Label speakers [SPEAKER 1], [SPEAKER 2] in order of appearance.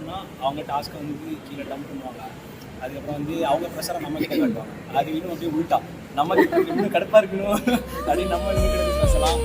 [SPEAKER 1] பண்ணோம்னா அவங்க டாஸ்க்கை வந்து கீழே டம்ப் பண்ணுவாங்க. அதுக்கப்புறம் வந்து அவங்க ப்ரெஷரை நம்ம கிட்ட காட்டுவாங்க. அது இன்னும் அப்படியே உள்ட்டா நமக்கு இன்னும் கடுப்பாக இருக்கணும் அப்படின்னு நம்ம இன்னும் கிட்ட பேசலாம்.